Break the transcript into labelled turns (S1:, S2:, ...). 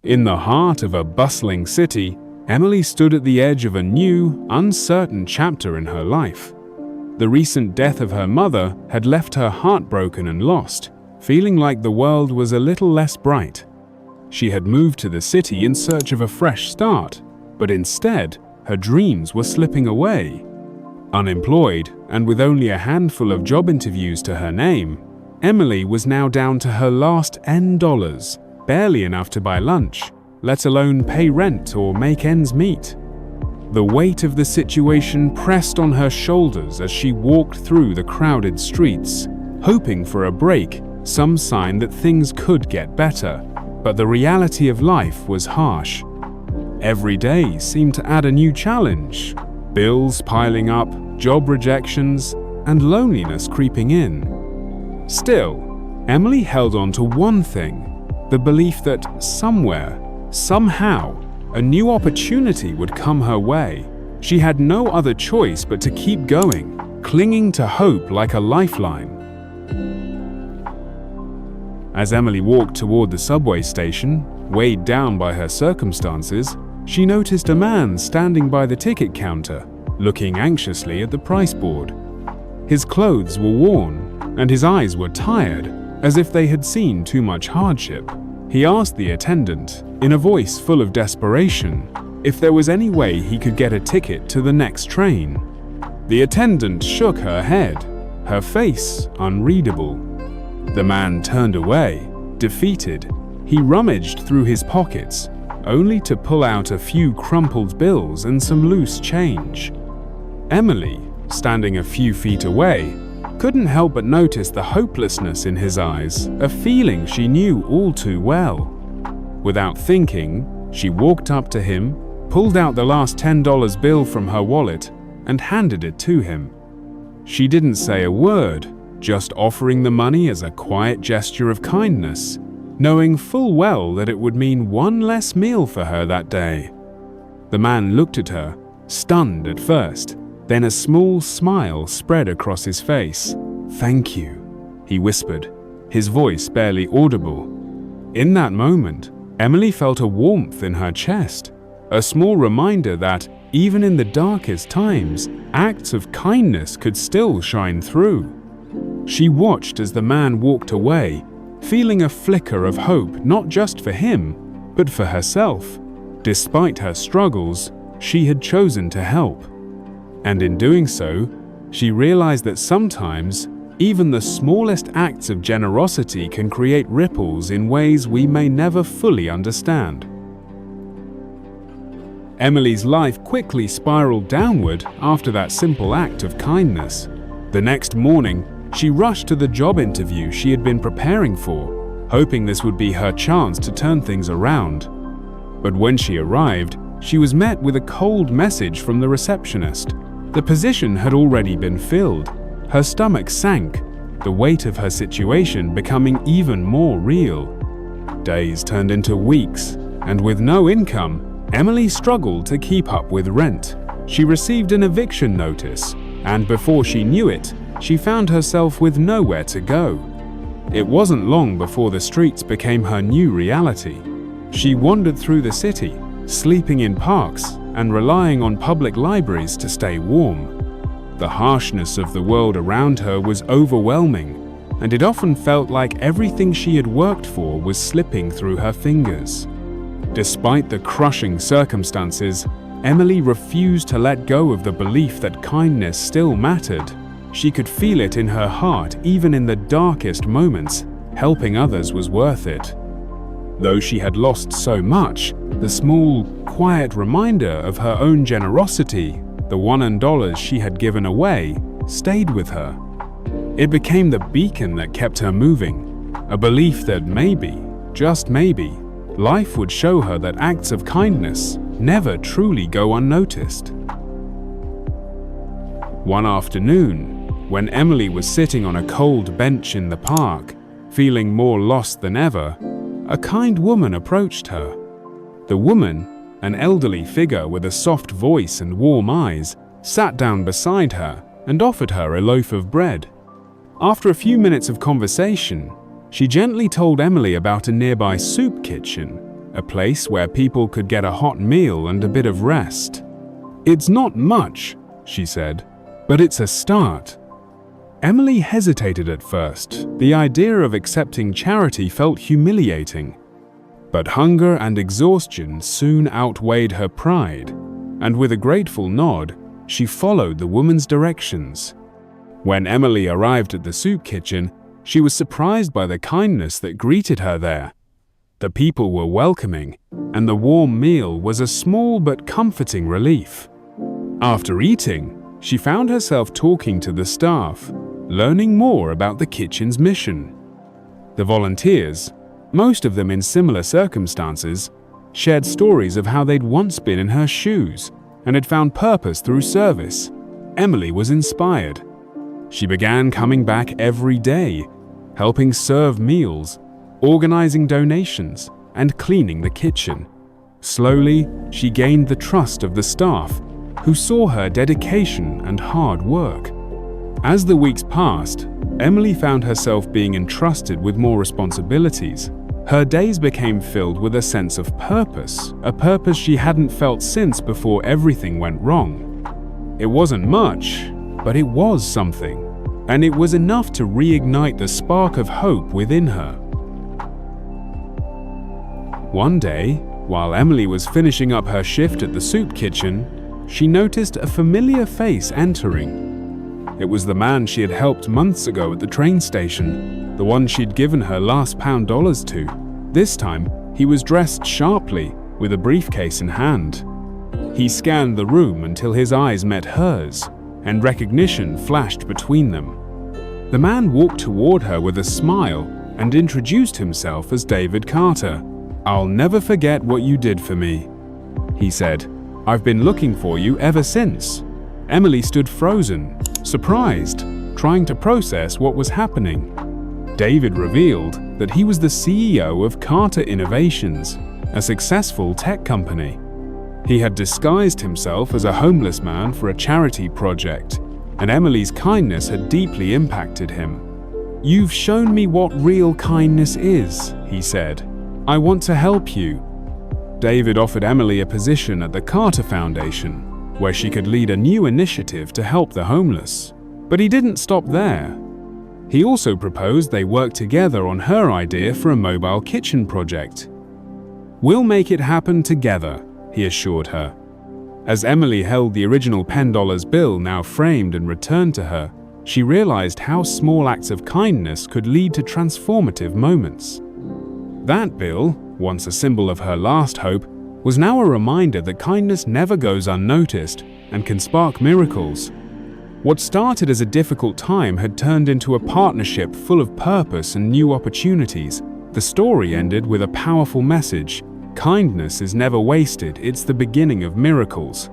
S1: In the heart of a bustling city, Emily stood at the edge of a new, uncertain chapter in her life. The recent death of her mother had left her heartbroken and lost, feeling like the world was a little less bright. She had moved to the city in search of a fresh start, but instead, her dreams were slipping away. Unemployed, and with only a handful of job interviews to her name, Emily was now down to her last $10, barely enough to buy lunch, let alone pay rent or make ends meet. The weight of the situation pressed on her shoulders as she walked through the crowded streets, hoping for a break, some sign that things could get better. But the reality of life was harsh. Every day seemed to add a new challenge. Bills piling up, job rejections, and loneliness creeping in. Still, Emily held on to one thing, the belief that somewhere, somehow, a new opportunity would come her way. She had no other choice but to keep going, clinging to hope like a lifeline. As Emily walked toward the subway station, weighed down by her circumstances, she noticed a man standing by the ticket counter, looking anxiously at the price board. His clothes were worn, and his eyes were tired, as if they had seen too much hardship. He asked the attendant, in a voice full of desperation, if there was any way he could get a ticket to the next train. The attendant shook her head, her face unreadable. The man turned away, defeated. He rummaged through his pockets, only to pull out a few crumpled bills and some loose change. Emily, standing a few feet away, couldn't help but notice the hopelessness in his eyes, a feeling she knew all too well. Without thinking, she walked up to him, pulled out the last $10 bill from her wallet, and handed it to him. She didn't say a word, just offering the money as a quiet gesture of kindness, knowing full well that it would mean one less meal for her that day. The man looked at her, stunned at first. Then a small smile spread across his face. "Thank you," he whispered, his voice barely audible. In that moment, Emily felt a warmth in her chest, a small reminder that, even in the darkest times, acts of kindness could still shine through. She watched as the man walked away, feeling a flicker of hope not just for him, but for herself. Despite her struggles, she had chosen to help. And in doing so, she realized that sometimes, even the smallest acts of generosity can create ripples in ways we may never fully understand. Emily's life quickly spiraled downward after that simple act of kindness. The next morning, she rushed to the job interview she had been preparing for, hoping this would be her chance to turn things around. But when she arrived, she was met with a cold message from the receptionist. The position had already been filled. Her stomach sank, the weight of her situation becoming even more real. Days turned into weeks, and with no income, Emily struggled to keep up with rent. She received an eviction notice, and before she knew it, she found herself with nowhere to go. It wasn't long before the streets became her new reality. She wandered through the city, sleeping in parks, and relying on public libraries to stay warm. The harshness of the world around her was overwhelming, and it often felt like everything she had worked for was slipping through her fingers. Despite the crushing circumstances, Emily refused to let go of the belief that kindness still mattered. She could feel it in her heart even in the darkest moments. Helping others was worth it. Though she had lost so much, the small, quiet reminder of her own generosity, the $1 she had given away, stayed with her. It became the beacon that kept her moving, a belief that maybe, just maybe, life would show her that acts of kindness never truly go unnoticed. One afternoon, when Emily was sitting on a cold bench in the park, feeling more lost than ever, a kind woman approached her. The woman, an elderly figure with a soft voice and warm eyes, sat down beside her and offered her a loaf of bread. After a few minutes of conversation, she gently told Emily about a nearby soup kitchen, a place where people could get a hot meal and a bit of rest. "It's not much," she said, "but it's a start." Emily hesitated at first. The idea of accepting charity felt humiliating. But hunger and exhaustion soon outweighed her pride, and with a grateful nod, she followed the woman's directions. When Emily arrived at the soup kitchen, she was surprised by the kindness that greeted her there. The people were welcoming, and the warm meal was a small but comforting relief. After eating, she found herself talking to the staff, learning more about the kitchen's mission. The volunteers, most of them in similar circumstances, shared stories of how they'd once been in her shoes and had found purpose through service. Emily was inspired. She began coming back every day, helping serve meals, organizing donations, and cleaning the kitchen. Slowly, she gained the trust of the staff, who saw her dedication and hard work. As the weeks passed, Emily found herself being entrusted with more responsibilities. Her days became filled with a sense of purpose, a purpose she hadn't felt since before everything went wrong. It wasn't much, but it was something, and it was enough to reignite the spark of hope within her. One day, while Emily was finishing up her shift at the soup kitchen, she noticed a familiar face entering. It was the man she had helped months ago at the train station, the one she'd given her last $1 to. This time, he was dressed sharply, with a briefcase in hand. He scanned the room until his eyes met hers, and recognition flashed between them. The man walked toward her with a smile and introduced himself as David Carter. "I'll never forget what you did for me," he said. "I've been looking for you ever since." Emily stood frozen, surprised, trying to process what was happening. David revealed that he was the CEO of Carter Innovations, a successful tech company. He had disguised himself as a homeless man for a charity project, and Emily's kindness had deeply impacted him. "You've shown me what real kindness is," he said. "I want to help you." David offered Emily a position at the Carter Foundation, where she could lead a new initiative to help the homeless. But he didn't stop there. He also proposed they work together on her idea for a mobile kitchen project. "We'll make it happen together," he assured her. As Emily held the original $10 bill now framed and returned to her, she realized how small acts of kindness could lead to transformative moments. That bill, once a symbol of her last hope, was now a reminder that kindness never goes unnoticed and can spark miracles. What started as a difficult time had turned into a partnership full of purpose and new opportunities. The story ended with a powerful message: kindness is never wasted, it's the beginning of miracles.